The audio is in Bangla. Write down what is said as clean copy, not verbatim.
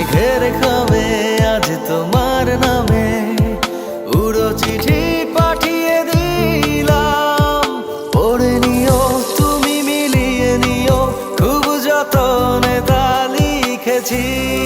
মেঘের খামে আজ তোমার নামে উড়ো চিঠি পাঠিয়ে দিলাম। পড়ে নিও তুমি, মিলিয়ে নিও, খুব যতনে তা লিখেছিলাম।